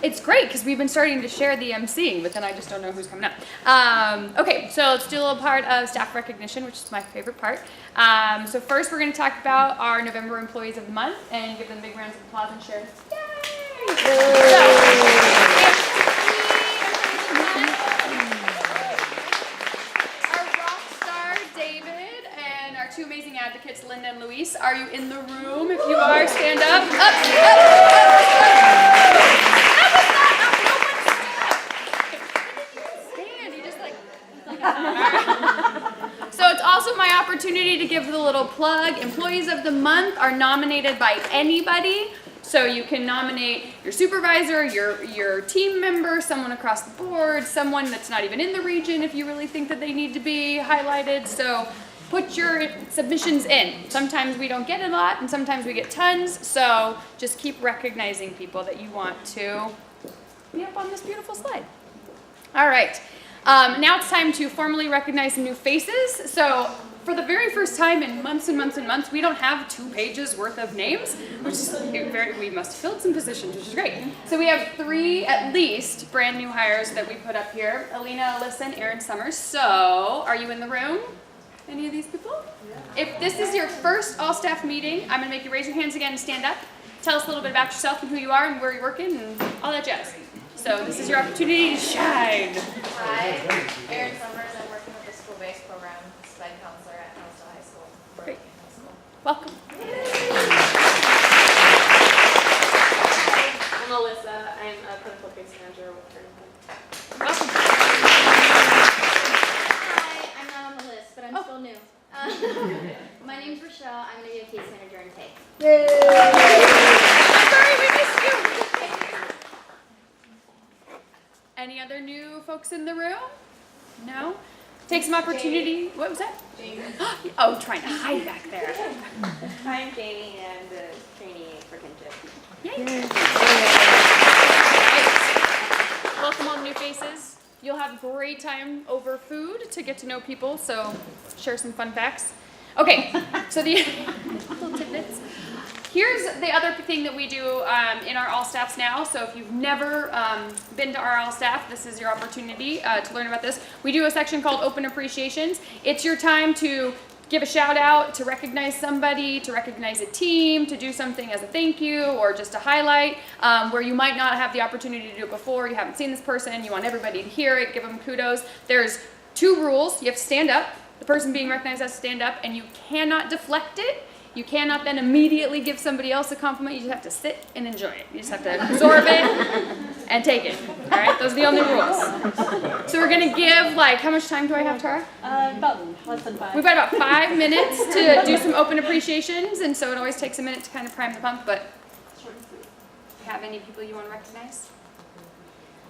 It's great because we've been starting to share the emceeing, but then I just don't know who's coming up. Okay, so let's do a little part of staff recognition, which is my favorite part. So first we're going to talk about our November Employees of the Month and give them big rounds of applause and share. Yay! Our rock star, David, and our two amazing advocates, Linda and Luis. Are you in the room? If you are, stand up. So it's also my opportunity to give the little plug. Employees of the Month are nominated by anybody. So you can nominate your supervisor, your team member, someone across the board, someone that's not even in the region if you really think that they need to be highlighted. So put your submissions in. Sometimes we don't get a lot and sometimes we get tons. So just keep recognizing people that you want to be up on this beautiful slide. All right. Now it's time to formally recognize some new faces. So for the very first time in months and months and months, we don't have 2 pages worth of names, which is we must have filled some positions, which is great. So we have 3 at least brand new hires that we put up here: Alina, Alyssa, and Aaron Summers. So are you in the room? Any of these people? Yeah. If this is your first all-staff meeting, I'm going to make you raise your hands again and stand up. Tell us a little bit about yourself and who you are and where you're working and all that jazz. So this is your opportunity to shine. Hi, Aaron Summers. I'm working with the school-based program, SPED counselor at Hillsdale High School. Great. Welcome. I'm Alyssa. I'm a clinical case manager with Turnitin. Welcome. Hi, I'm not on the list, but I'm still new. My name's Rochelle. I'm going to be a case manager in TAKE. Sorry, we missed you. Any other new folks in the room? No? Take some opportunity. What was that? Jamie. Oh, trying to hide back there. I'm Jamie and the trainee for kinship. Yay. Welcome all the new faces. You'll have a great time over food to get to know people, so share some fun facts. Okay, so the little tidbits. Here's the other thing that we do in our all staffs now. So if you've never been to our all staff, this is your opportunity to learn about this. We do a section called Open Appreciations. It's your time to give a shout out, to recognize somebody, to recognize a team, to do something as a thank you or just a highlight where you might not have the opportunity to do it before. You haven't seen this person. You want everybody to hear it, give them kudos. There's 2 rules. You have to stand up. The person being recognized has to stand up, and you cannot deflect it. You cannot then immediately give somebody else a compliment. You just have to sit and enjoy it. You just have to absorb it and take it. All right? Those are the only rules. So we're going to give, how much time do I have, Tara? About less than 5. We've got about 5 minutes to do some open appreciations, and so it always takes a minute to kind of prime the pump, but do you have any people you want to recognize?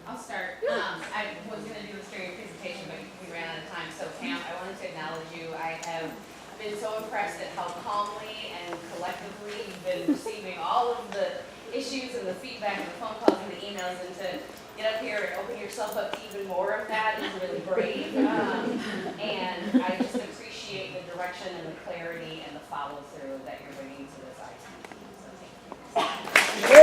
I'll start. I was going to do this during your presentation, but we ran out of time. So Pam, I wanted to acknowledge you. I have been so impressed at how calmly and collectively you've been receiving all of the issues and the feedback and the phone calls and the emails, and to get up here and open yourself up to even more of that is really brave. And I just appreciate the direction and the clarity and the follow through that you're bringing to this IT team. So thank you.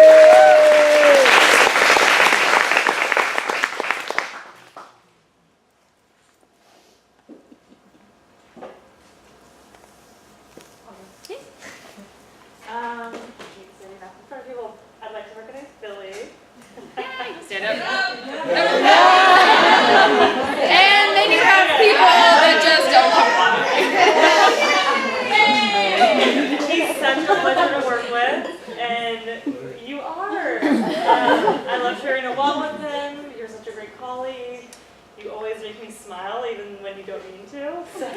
Standing up in front of people, I'd like to recognize Billy. Stand up. And then you have people that just don't talk. He's such a pleasure to work with, and you are. I love sharing a wall with him. You're such a great colleague. You always make me smile, even when you don't mean to. So.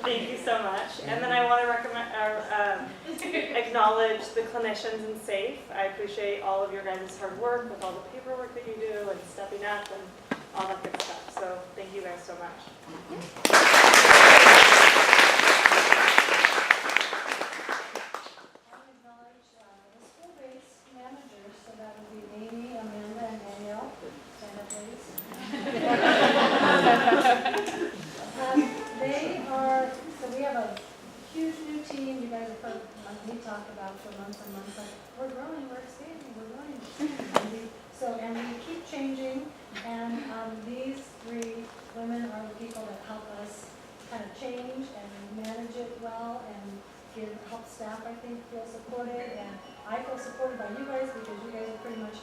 Thank you so much. And then I want to acknowledge the clinicians in SAFE. I appreciate all of your guys' hard work with all the paperwork that you do and stepping up and all that good stuff. So thank you guys so much. I acknowledge the school-based managers, so that would be Amy, Amanda, and Danielle. Stand up, please. We have a huge new team. You guys have heard me talk about for months and months. Like, we're growing, we're expanding, we're growing. help staff, I think, feel supported, and I feel supported by you guys because you guys are pretty much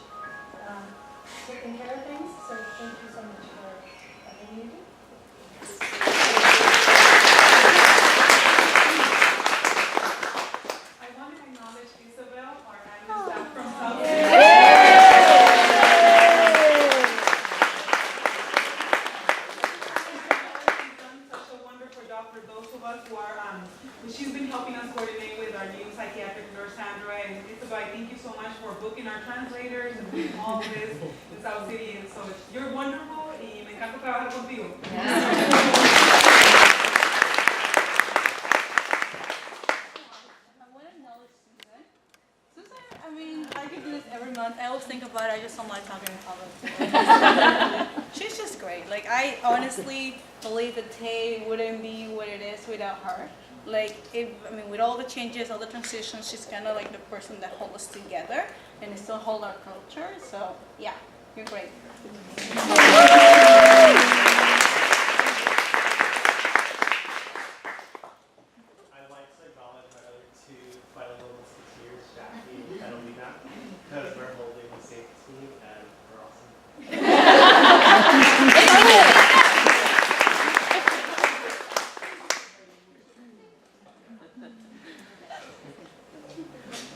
taking care of things, so thank you so much for everything you do. I want to acknowledge Isabel, our admin staff from South Bay. She's done such a wonderful job for those of us who are, she's been helping us coordinate with our new psychiatric nurse, Sandra, and Isabel, I thank you so much for booking our translators and doing all of this in South City, and so you're wonderful, y me encanta trabajar contigo. I want to acknowledge Susan. Susan, I mean, I could do this every month. I always think about it. I just don't like talking in public. She's just great. Like, I honestly believe that Tay wouldn't be what it is without her. Like, with all the changes, all the transitions, she's kind of like the person that holds us together and still hold our culture. So, yeah, you're great. I'd like to acknowledge my other two bilingual musketeers, Jackie and Catalina, because we're holding the same team and we're awesome.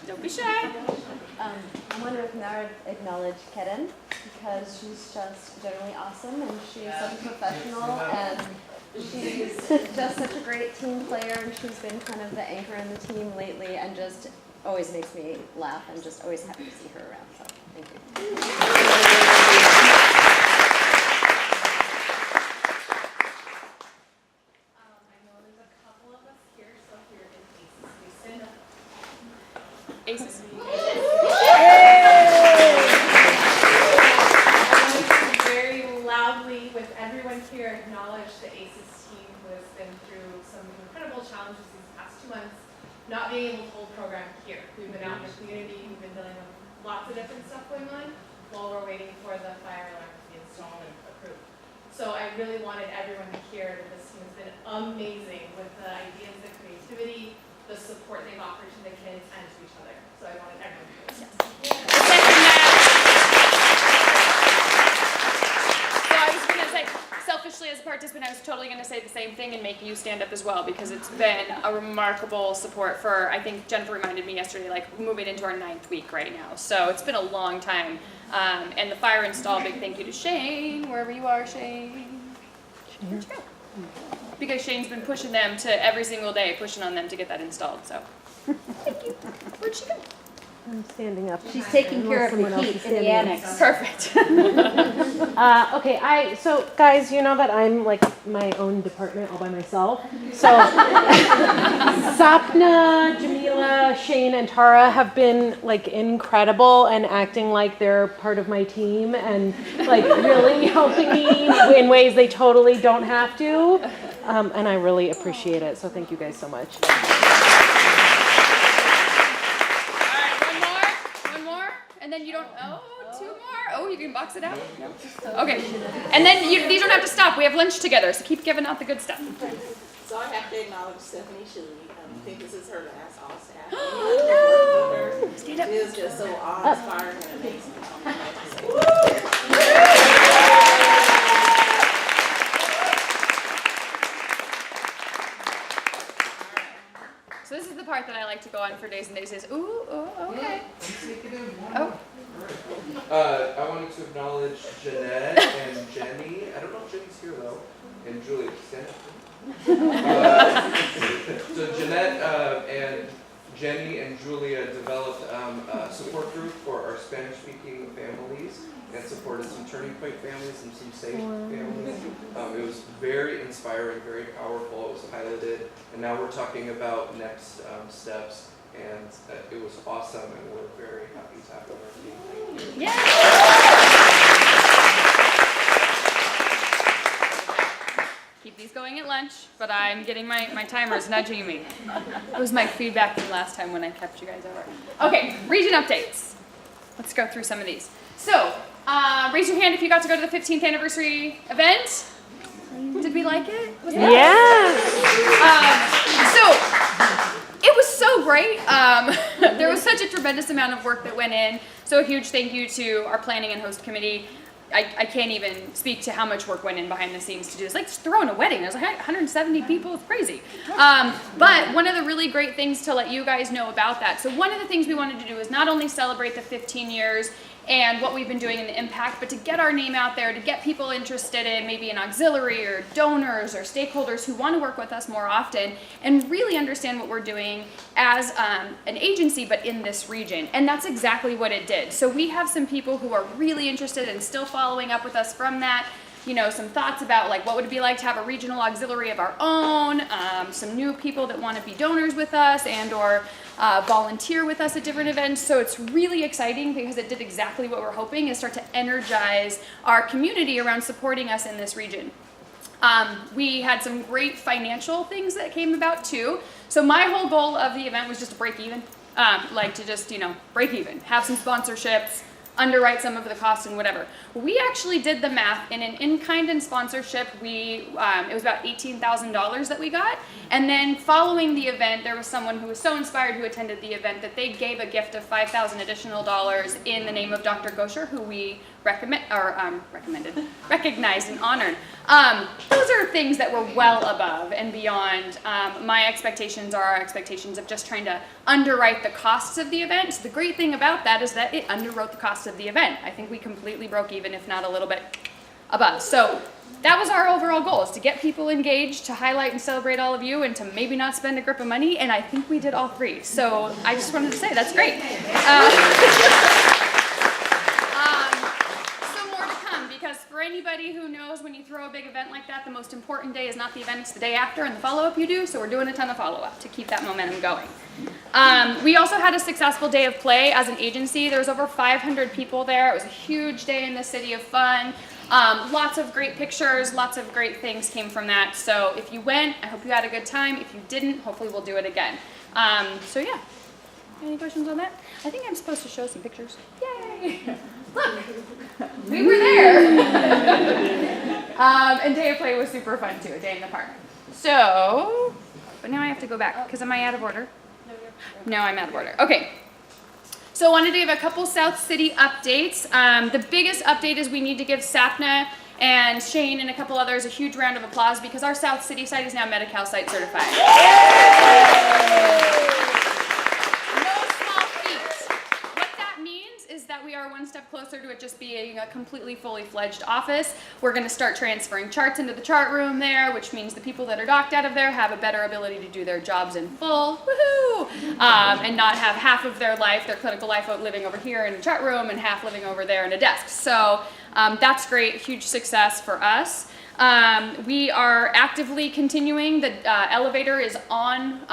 Don't be shy. I want to acknowledge Keren because she's just generally awesome and she's such a professional and she's just such a great team player and she's been kind of the anchor in the team lately and just always makes me laugh and just always happy to see her around. So thank you. I know there's a couple of us here, so here is Aces. Aces. Very loudly with everyone here acknowledge the ACES team who has been through some incredible challenges these past 2 months, not being able to hold program here. We've been out in the community, we've been dealing with lots of different stuff going on while we're waiting for the fire alarm to be installed and approved. So I really wanted everyone to hear that this team has been amazing with the ideas, the creativity, the support they've offered to the kids and to each other. So I wanted everyone to hear this. So I was going to say, selfishly as a participant, I was totally going to say the same thing and make you stand up as well because it's been a remarkable support for, I think Jennifer reminded me yesterday, like moving into our 9th week right now. So it's been a long time. And the fire install, big thank you to Shane, wherever you are, Shane. Where'd you go? Because Shane's been pushing them to every single day, pushing on them to get that installed. So thank you. Where'd she go? I'm standing up. She's taking care of the heat in the annex. Perfect. Okay, so guys, you know that I'm like my own department all by myself. So Sapna, Jamila, Shane, and Tara have been like incredible and acting like they're part of my team and like really helping me in ways they totally don't have to. And I really appreciate it. So thank you guys so much. And then you don't, two more? Oh, you can box it out? No. Okay. And then these don't have to stop. We have lunch together, so keep giving out the good stuff. So I have to acknowledge Stephanie Shuey. I think this is her last all staff. Stand up. It is just so awe-inspiring and amazing. So this is the part that I like to go on for days and days. Is ooh, okay. Oh. I wanted to acknowledge Jeanette and Jenny. I don't know if Jenny's here though. And Julia, stand up. So Jeanette and Jenny and Julia developed a support group for our Spanish-speaking families and supported some Turning Point families and some safe families. It was very inspiring, very powerful. It was piloted, and now we're talking about next steps. And it was awesome, and we're very happy to have it on our team. Thank you. Keep these going at lunch, but I'm getting my timers nudging me. It was my feedback from last time when I kept you guys over. Okay, region updates. Let's go through some of these. So, raise your hand if you got to go to the 15th anniversary event. Did we like it? Was it Yeah. So, it was right? There was such a tremendous amount of work that went in. So a huge thank you to our planning and host committee. I can't even speak to how much work went in behind the scenes to do this. Like just throwing a wedding. There's like 170 people. It's crazy. But one of the really great things to let you guys know about that. So one of the things we wanted to do is not only celebrate the 15 years and what we've been doing and the impact, but to get our name out there, to get people interested in maybe an auxiliary or donors or stakeholders who want to work with us more often and really understand what we're doing as an agency, but in this region. And that's exactly what it did. So we have some people who are really interested and still following up with us from that. You know, some thoughts about like what would it be like to have a regional auxiliary of our own, some new people that want to be donors with us and or volunteer with us at different events. So it's really exciting because it did exactly what we're hoping, is start to energize our community around supporting us in this region. We had some great financial things that came about too. So my whole goal of the event was just to break even, like to just, you know, break even, have some sponsorships, underwrite some of the costs and whatever. We actually did the math in an in-kind and sponsorship. It was about $18,000 that we got. And then following the event, there was someone who was so inspired who attended the event that they gave a gift of $5,000 additional in the name of Dr. Gosher, who we recognized and honored. Those are things that were well above and beyond my expectations or our expectations of just trying to underwrite the costs of the event. So the great thing about that is that it underwrote the costs of the event. I think we completely broke even, if not a little bit above. So that was our overall goal, is to get people engaged, to highlight and celebrate all of you, and to maybe not spend a grip of money. And I think we did all three. So I just wanted to say that's great. For anybody who knows, when you throw a big event like that, the most important day is not the event, it's the day after and the follow-up you do. So we're doing a ton of follow-up to keep that momentum going. We also had a successful day of play as an agency. There was over 500 people there. It was a huge day in the city of fun. Lots of great pictures, lots of great things came from that. So if you went, I hope you had a good time. If you didn't, hopefully we'll do it again. So yeah, any questions on that? I think I'm supposed to show some pictures. Yay! Look, we were there. And day of play was super fun too, a day in the park. So, but now I have to go back because am I out of order? No, I'm out of order. Okay. So I wanted to give a couple South City updates. The biggest update is we need to give Sapna and Shane and a couple others a huge round of applause because our South City site is now Medi-Cal site certified. That we are one step closer to it just being a completely fully fledged office. We're going to start transferring charts into the chart room there, which means the people that are docked out of there have a better ability to do their jobs in full, woohoo, and not have half of their life, their clinical life, living over here in the chart room and half living over there in a desk. So that's great, huge success for us. We are actively continuing. The elevator is on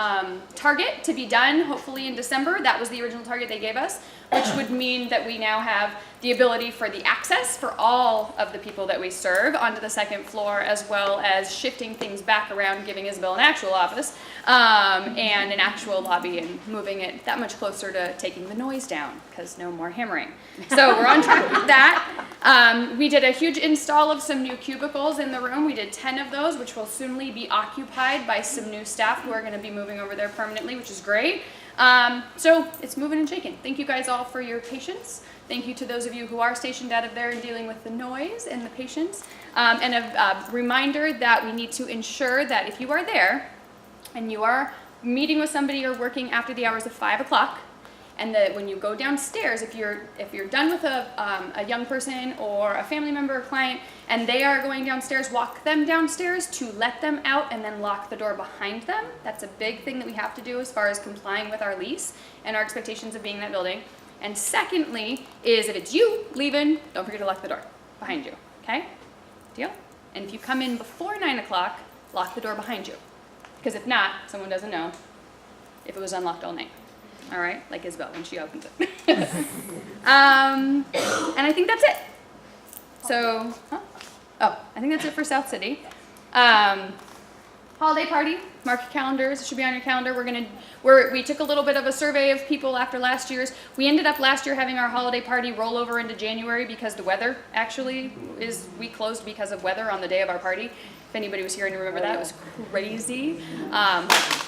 target to be done, hopefully in December. That was the original target they gave us, which would mean that we now have the ability for the access for all of the people that we serve onto the second floor, as well as shifting things back around, giving Isabel an actual office and an actual lobby and moving it that much closer to taking the noise down, because no more hammering. So we're on track with that. We did a huge install of some new cubicles in the room. We did 10 of those, which will soonly be occupied by some new staff who are going to be moving over there permanently, which is great. So it's moving and shaking. Thank you guys all for your patience. Thank you to those of you who are stationed out of there and dealing with the noise and the patience. And a reminder that we need to ensure that if you are there and you are meeting with somebody or working after the hours of 5 o'clock, and that when you go downstairs, if you're done with a young person or a family member or client, and they are going downstairs, walk them downstairs to let them out and then lock the door behind them. That's a big thing that we have to do as far as complying with our lease and our expectations of being in that building. And secondly is if it's you leaving, don't forget to lock the door behind you, okay? Deal? And if you come in before 9 o'clock, lock the door behind you. Because if not, someone doesn't know if it was unlocked all night. All right, like Isabel when she opens it. And I think that's it. So, I think that's it for South City. Holiday party, mark your calendars, it should be on your calendar. We took a little bit of a survey of people after last year's. We ended up last year having our holiday party roll over into January because the weather actually we closed because of weather on the day of our party. If anybody was here and you remember that, it was crazy.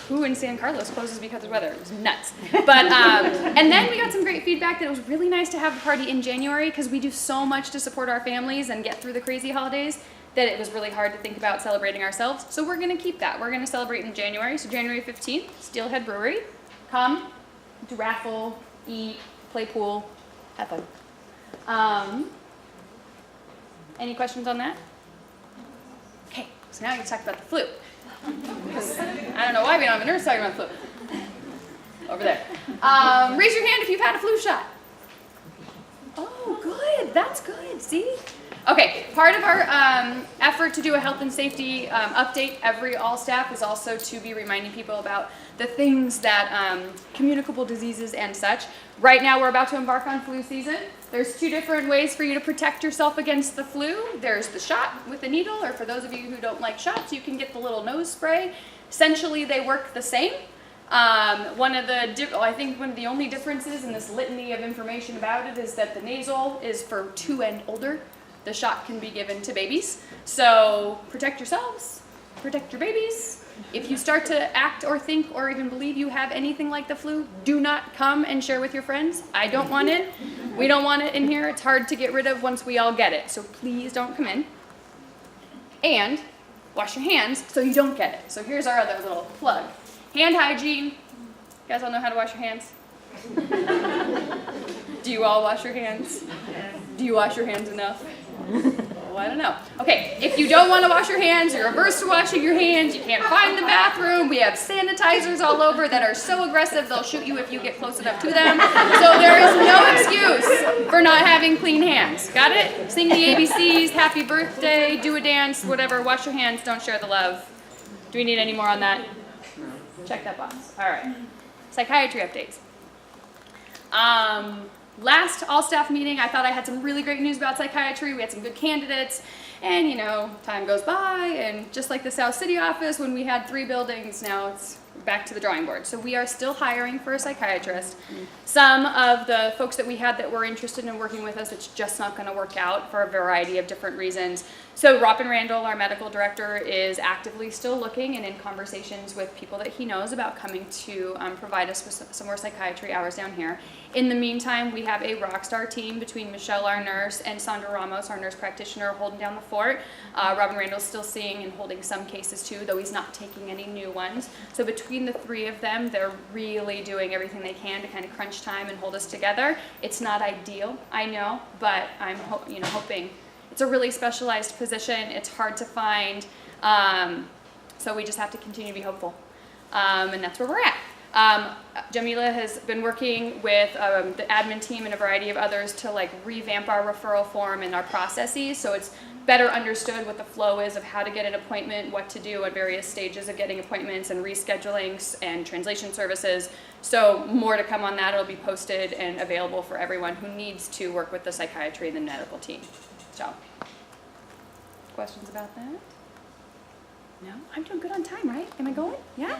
Who in San Carlos closes because of weather? It was nuts. But, and then we got some great feedback that it was really nice to have the party in January because we do so much to support our families and get through the crazy holidays that it was really hard to think about celebrating ourselves. So we're gonna keep that. We're gonna celebrate in January. So January 15th, Steelhead Brewery. Come, do raffle, eat, play pool, have fun. Any questions on that? Okay, so now I get to talk about the flu. Because I don't know why we don't have a nurse talking about the flu. Over there. Raise your hand if you've had a flu shot. Oh, good. That's good. See? Okay, part of our effort to do a health and safety update every all staff is also to be reminding people about the things that communicable diseases and such. Right now we're about to embark on flu season. There's 2 different ways for you to protect yourself against the flu. There's the shot with the needle, or for those of you who don't like shots, you can get the little nose spray. Essentially they work the same. I think one of the only differences in this litany of information about it is that the nasal is for 2 and older. The shot can be given to babies. So protect yourselves, protect your babies. If you start to act or think or even believe you have anything like the flu, do not come and share with your friends. I don't want it. We don't want it in here. It's hard to get rid of once we all get it. So please don't come in. And wash your hands so you don't get it. So here's our other little plug. Hand hygiene. You guys all know how to wash your hands? Do you all wash your hands? Do you wash your hands enough? Oh, I don't know. Okay, if you don't want to wash your hands, you're averse to washing your hands, you can't find the bathroom, we have sanitizers all over that are so aggressive they'll shoot you if you get close enough to them. So there is no excuse for not having clean hands. Got it? Sing the ABCs, happy birthday, do a dance, whatever. Wash your hands, don't share the love. Do we need any more on that? Check that box. All right. Psychiatry updates. Last all-staff meeting, I thought I had some really great news about psychiatry. We had some good candidates, and you know, time goes by, and just like the South City office, when we had 3 buildings, now it's back to the drawing board. So we are still hiring for a psychiatrist. Some of the folks that we had that were interested in working with us, it's just not going to work out for a variety of different reasons. So Robin Randall, our medical director, is actively still looking and in conversations with people that he knows about coming to provide us with some more psychiatry hours down here. In the meantime, we have a rockstar team between Michelle, our nurse, and Sandra Ramos, our nurse practitioner, holding down the fort. Robin Randall's still seeing and holding some cases too, though he's not taking any new ones. So between the 3 of them, they're really doing everything they can to kind of crunch time and hold us together. It's not ideal, I know, but I'm hoping. It's a really specialized position. It's hard to find, so we just have to continue to be hopeful, and that's where we're at. Jamila has been working with the admin team and a variety of others to like revamp our referral form and our processes, so it's better understood what the flow is of how to get an appointment, what to do at various stages of getting appointments and reschedulings and translation services. So more to come on that. It'll be posted and available for everyone who needs to work with the psychiatry and the medical team. So, questions about that? No? I'm doing good on time, right? Am I going? Yeah?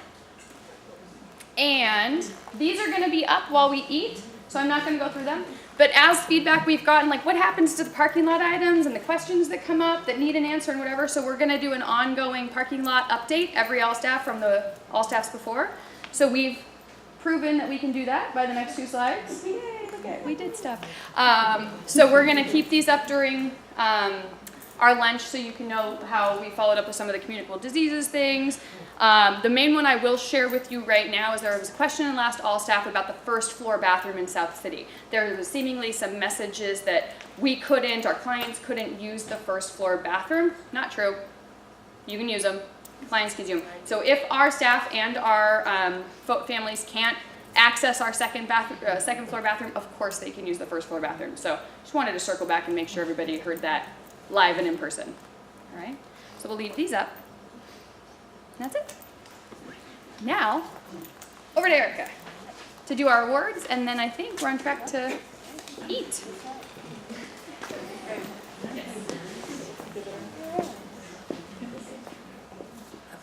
And these are going to be up while we eat, so I'm not going to go through them. But as feedback we've gotten, like what happens to the parking lot items and the questions that come up that need an answer and whatever, so we're going to do an ongoing parking lot update every all staff from the all staffs before. So we've proven that we can do that by the next 2 slides. Yay, look at it, we did stuff. So we're going to keep these up during our lunch so you can know how we followed up with some of the communicable diseases things. The main one I will share with you right now is there was a question in last all staff about the first floor bathroom in South City. There was seemingly some messages that we couldn't, our clients couldn't use the first floor bathroom. Not true. You can use them. Clients can use them. So if our staff and our families can't access our second floor bathroom, of course they can use the first floor bathroom. So just wanted to circle back and make sure everybody heard that live and in person. All right. So we'll leave these up. That's it. Now, over to Erica to do our awards, and then I think we're on track to eat.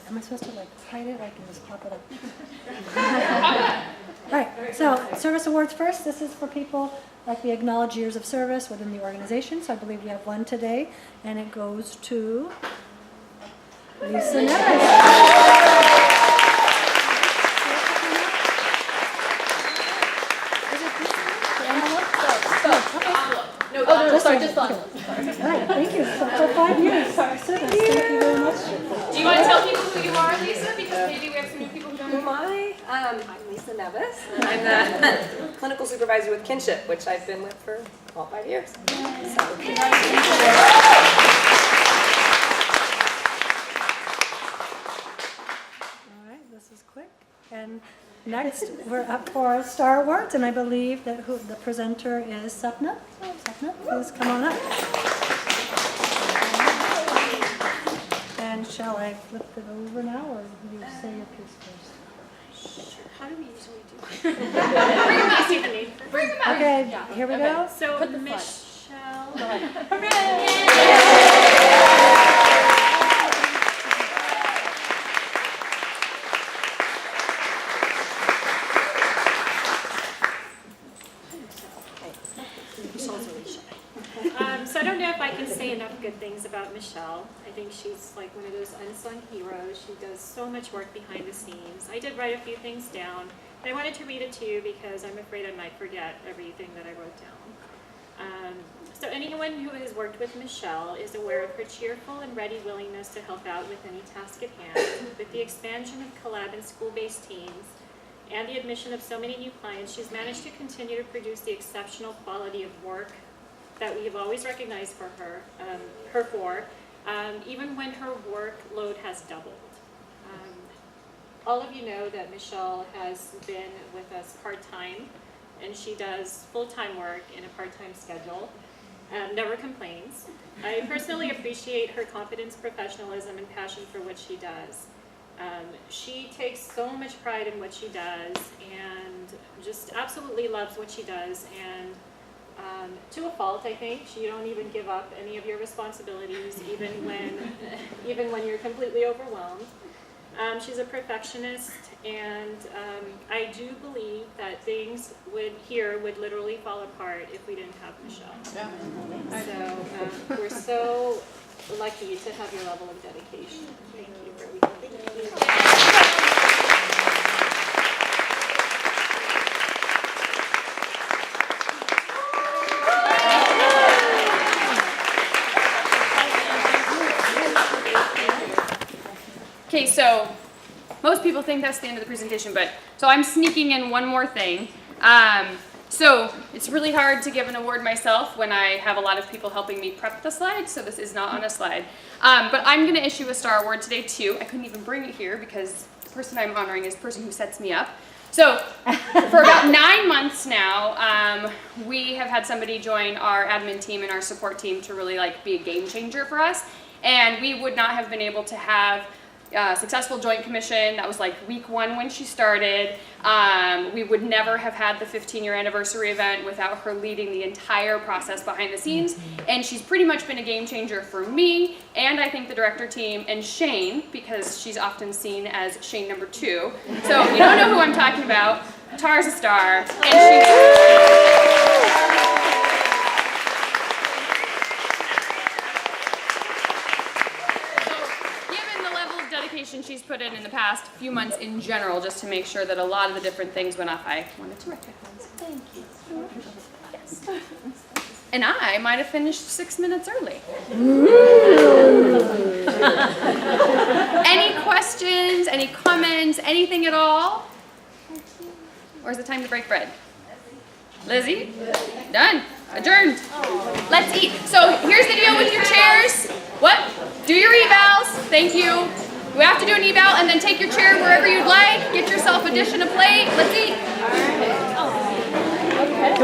Am I supposed to like hide it? I can just pop it up. Right, so service awards first. This is for people like we acknowledge years of service within the organization. So I believe we have one today, and it goes to Lisa Neves. Just one. All right, thank you. So for 5 years, service. Thank you very much. Do you want to tell people who you are, Lisa? Because maybe we have some new people who don't know. Who am I? I'm Lisa Neves, and I'm the clinical supervisor with Kinship, which I've been with for all 5 years. All right, this is quick. And next, we're up for our Star Awards, and I believe that the presenter is Sapna. So, Sapna, please come on up. And shall I flip it over now, or you say your piece first? How do we usually do Bring them out. Bring them out. Okay, here we go. So Michelle. So I don't know if I can say enough good things about Michelle. I think she's like one of those unsung heroes. She does so much work behind the scenes. I did write a few things down. I wanted to read it to you because I'm afraid I might forget everything that I wrote down. So anyone who has worked with Michelle is aware of her cheerful and ready willingness to help out with any task at hand. With the expansion of Collab and school-based teams and the admission of so many new clients, she's managed to continue to produce the exceptional quality of work that we have always recognized for her, even when her workload has doubled. All of you know that Michelle has been with us part-time, and she does full-time work in a part-time schedule, never complains. I personally appreciate her confidence, professionalism, and passion for what she does. She takes so much pride in what she does and just absolutely loves what she does, and to a fault, I think. You don't even give up any of your responsibilities, even when you're completely overwhelmed. She's a perfectionist, and I do believe that things would literally fall apart if we didn't have Michelle. Yeah. So we're so lucky to have your level of dedication. Thank you for everything. Okay, so most people think that's the end of the presentation, but so I'm sneaking in one more thing. So it's really hard to give an award myself when I have a lot of people helping me prep the slides, so this is not on a slide. But I'm going to issue a Star Award today too. I couldn't even bring it here because the person I'm honoring is the person who sets me up. So for about 9 months now, we have had somebody join our admin team and our support team to really be a game changer for us. And we would not have been able to have successful joint commission. That was week 1 when she started. We would never have had the 15-year anniversary event without her leading the entire process behind the scenes. And she's pretty much been a game changer for me, and I think the director team, and Shane, because she's often seen as Shane number 2. So if you don't know who I'm talking about, Tara's a star, and she's put in the past few months in general, just to make sure that a lot of the different things went off, I wanted to recognize. Thank you. Yes. And I might have finished 6 minutes early. Any questions, any comments, anything at all? Or is it time to break bread? Lizzie? Done. Adjourned. Let's eat. So here's the deal with your chairs. What? Do your evals. Thank you. We have to do an eval and then take your chair wherever you'd like. Get yourself a dish and a plate. Let's eat.